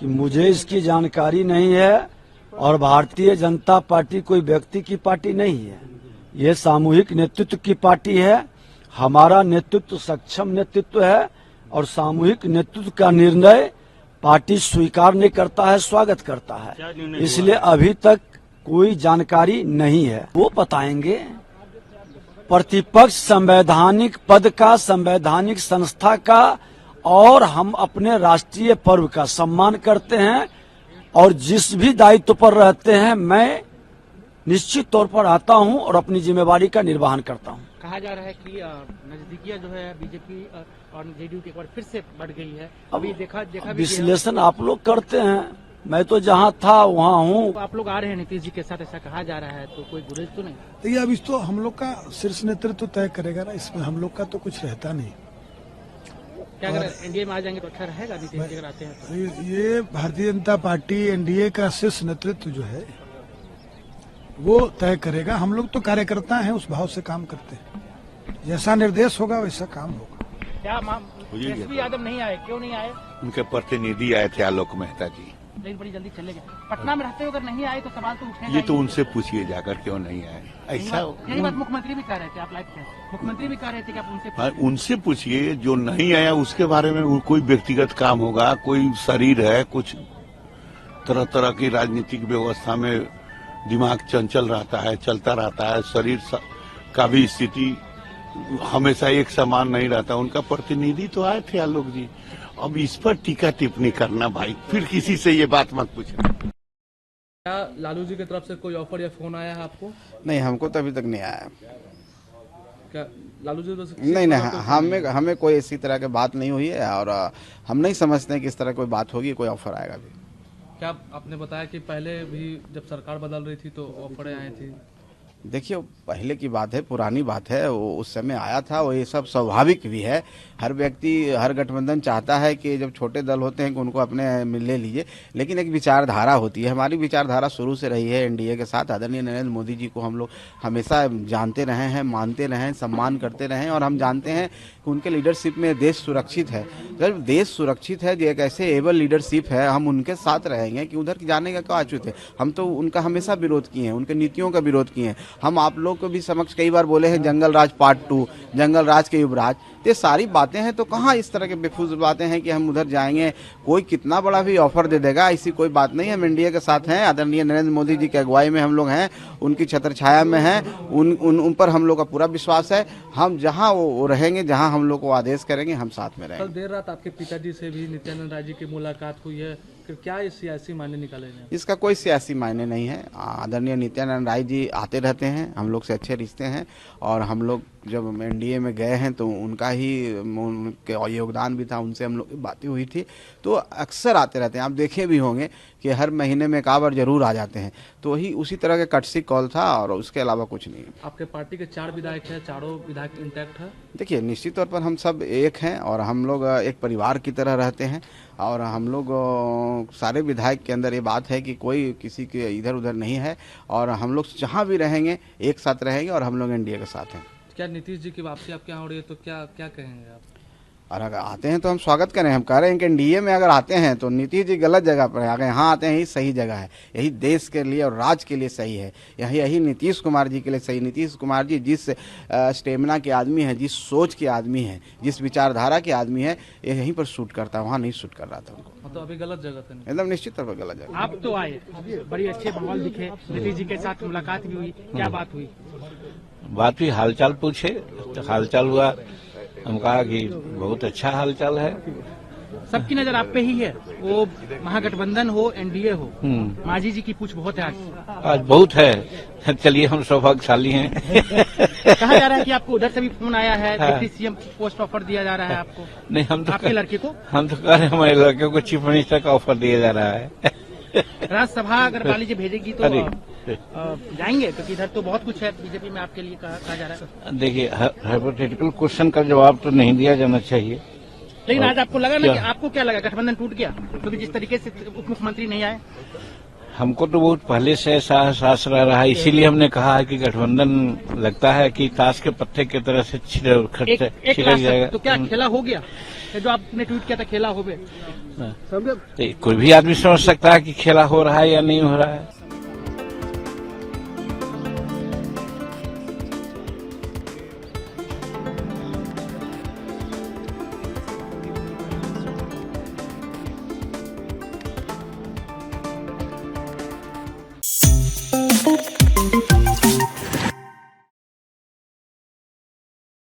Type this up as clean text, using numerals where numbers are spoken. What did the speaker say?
कि मुझे इसकी जानकारी नहीं है और भारतीय जनता पार्टी कोई व्यक्ति की पार्टी नहीं है। ये सामूहिक नेतृत्व की पार्टी है। हमारा नेतृत्व सक्षम नेतृत्व है और सामूहिक नेतृत्व का निर्णय पार्टी स्वीकार नहीं करता है, स्वागत करता है। इसलिए अभी तक कोई जानकारी नहीं है, वो बताएंगे। प्रतिपक्ष संवैधानिक पद का, संवैधानिक संस्था का और हम अपने राष्ट्रीय पर्व का सम्मान करते हैं और जिस भी दायित्व पर रहते हैं मैं निश्चित तौर पर आता हूं और अपनी जिम्मेवारी का निर्वहन करता हूं। कहा जा रहा है कि नजदीकियां जो है बीजेपी और जेडीयू की एक बार फिर से बढ़ गई है। अभी देखा विश्लेषण आप लोग करते हैं, मैं तो जहां था वहां हूं। आप लोग आ रहे हैं नीतीश जी के साथ, ऐसा कहा जा रहा है, तो कोई गुरेज तो नहीं? देखिए, अब इस तो हम लोग का शीर्ष नेतृत्व तय करेगा ना, इसमें हम लोग का तो कुछ रहता नहीं। क्या अगर एनडीए में आ जाएंगे तो अच्छा रहेगा नीतीश जी अगर आते हैं तो? ये भारतीय जनता पार्टी एनडीए का शीर्ष नेतृत्व जो है वो तय करेगा। हम लोग तो कार्यकर्ता हैं, उस भाव से काम करते हैं। जैसा निर्देश होगा वैसा काम होगा। क्या एसपी यादव नहीं आए, क्यों नहीं आए? उनके प्रतिनिधि आए थे आलोक मेहता जी, लेकिन बड़ी जल्दी चले गए। पटना में रहते हुए अगर नहीं आए तो सवाल तो उठेगा। ये तो उनसे पूछिए जाकर क्यों नहीं आए। ऐसा यही बात मुख्यमंत्री भी कह रहे थे, आप लाइव थे, मुख्यमंत्री भी कह रहे थे कि आप उनसे हाँ, उनसे पूछिए। जो नहीं आया उसके बारे में कोई व्यक्तिगत काम होगा, कोई शरीर है, कुछ तरह तरह की राजनीतिक व्यवस्था में दिमाग चंचल रहता है, चलता रहता है। शरीर का भी स्थिति हमेशा एक समान नहीं रहता। उनका प्रतिनिधि तो आए थे आलोक जी। अब इस पर टीका टिप्पणी करना भाई, फिर किसी से ये बात मत पूछना। क्या लालू जी की तरफ से कोई ऑफर या फोन आया है आपको? नहीं, हमको तो अभी तक नहीं आया। क्या लालू जी तो नहीं, हमें कोई इसी तरह की बात नहीं हुई है और हम नहीं समझते हैं कि इस तरह कोई बात होगी, कोई ऑफर आएगा भी। क्या आपने बताया कि पहले भी जब सरकार बदल रही थी तो ऑफरें आई थी? देखिए, पहले की बात है, पुरानी बात है, वो उस समय आया था। वो ये सब स्वाभाविक भी है। हर व्यक्ति, हर गठबंधन चाहता है कि जब छोटे दल होते हैं कि उनको अपने ले लीजिए, लेकिन एक विचारधारा होती है। हमारी विचारधारा शुरू से रही है एनडीए के साथ। आदरणीय नरेंद्र मोदी जी को हम लोग हमेशा जानते रहे हैं, मानते रहे हैं, सम्मान करते रहे हैं और हम जानते हैं कि उनके लीडरशिप में देश सुरक्षित है। जब देश सुरक्षित है, जो एक ऐसे एबल लीडरशिप है, हम उनके साथ रहेंगे कि उधर जाने का क्या अचूत है। हम तो उनका हमेशा विरोध किए हैं, उनके नीतियों का विरोध किए हैं। हम आप लोग को भी समक्ष कई बार बोले हैं जंगल राज पार्ट 2, जंगल राज के युवराज। ये सारी बातें हैं, तो कहाँ इस तरह के बेफूज बातें हैं कि हम उधर जाएंगे, कोई कितना बड़ा भी ऑफर दे देगा, ऐसी कोई बात नहीं है। हम एनडीए के साथ हैं, आदरणीय नरेंद्र मोदी जी की अगुवाई में हम लोग हैं, उनकी छत्र छाया में हैं, उन पर हम लोग का पूरा विश्वास है। हम जहाँ वो रहेंगे, जहाँ हम लोग को आदेश करेंगे, हम साथ में रहेंगे। कल देर रात आपके पिताजी से भी नित्यानंद राय जी की मुलाकात हुई है, क्या इस सियासी मायने निकाले हैं? इसका कोई सियासी मायने नहीं है। आदरणीय नित्यानंद राय जी आते रहते हैं, हम लोग से अच्छे रिश्ते हैं और हम लोग जब एनडीए में गए हैं तो उनका ही उनके योगदान भी था, उनसे हम लोग की बातें हुई थी, तो अक्सर आते रहते हैं। आप देखे भी होंगे कि हर महीने में एक बार जरूर आ जाते हैं। तो वही उसी तरह का कटसी कॉल था और उसके अलावा कुछ नहीं। आपके पार्टी के 4 विधायक हैं, चारों विधायक इंटैक्ट है? देखिए, निश्चित तौर पर हम सब एक हैं और हम लोग एक परिवार की तरह रहते हैं और हम लोग सारे विधायक के अंदर ये बात है कि कोई किसी के इधर उधर नहीं है और हम लोग जहाँ भी रहेंगे एक साथ रहेंगे और हम लोग एनडीए के साथ हैं। क्या नीतीश जी की वापसी आपके यहाँ हो रही है तो क्या क्या कहेंगे आप? और अगर आते हैं तो हम स्वागत करें। हम कह रहे हैं कि एनडीए में अगर आते हैं तो नीतीश जी गलत जगह पर है, अगर यहाँ आते हैं यही सही जगह है, यही देश के लिए और राज्य के लिए सही है, यही नीतीश कुमार जी के लिए सही। नीतीश कुमार जी जिस स्टेमिना के आदमी है, जिस सोच के आदमी है, जिस विचारधारा के आदमी है, यहीं पर शूट करता है, वहाँ नहीं शूट कर रहा था उनको। मतलब अभी गलत जगह था? एकदम निश्चित तौर पर गलत जगह। आप तो आए, बड़ी अच्छे माहौल दिखे, नीतीश जी के साथ मुलाकात भी हुई, क्या बात हुई? बात हुई, हालचाल पूछे तो हालचाल हुआ। हम कहा कि बहुत अच्छा हालचाल है। सबकी नजर आप पे ही है, वो महागठबंधन हो, एनडीए हो, मांझी जी की पूछ बहुत है आज बहुत है। चलिए, हम सौभाग्यशाली हैं। कहा जा रहा है कि आपको उधर से भी फोन आया है, डिप्टी सीएम पोस्ट ऑफर दिया जा रहा है आपको? नहीं, हम तो आपके लड़के को? हम तो कह रहे हैं हमारे लड़के को चीफ मिनिस्टर का ऑफर दिया जा रहा है। राज्यसभा अगर मान लीजिए भेजेगी तो जाएंगे, क्योंकि इधर तो बहुत कुछ है बीजेपी में आपके लिए कहा जा रहा है। देखिए, हाइपोथेटिकल क्वेश्चन का जवाब तो नहीं दिया जाना चाहिए। लेकिन आज आपको लगा ना कि आपको क्या लगा, गठबंधन टूट गया क्योंकि जिस तरीके से उप मुख्यमंत्री नहीं आए? हमको तो बहुत पहले से ऐसा एहसास रह रहा है, इसीलिए हमने कहा है कि गठबंधन लगता है कि ताश के पत्ते की तरह से छिड़क जाएगा। तो क्या खेला हो गया? जो आपने ट्वीट किया था खेला हो गया, कोई भी आदमी समझ सकता है कि खेला हो रहा है या नहीं हो रहा है।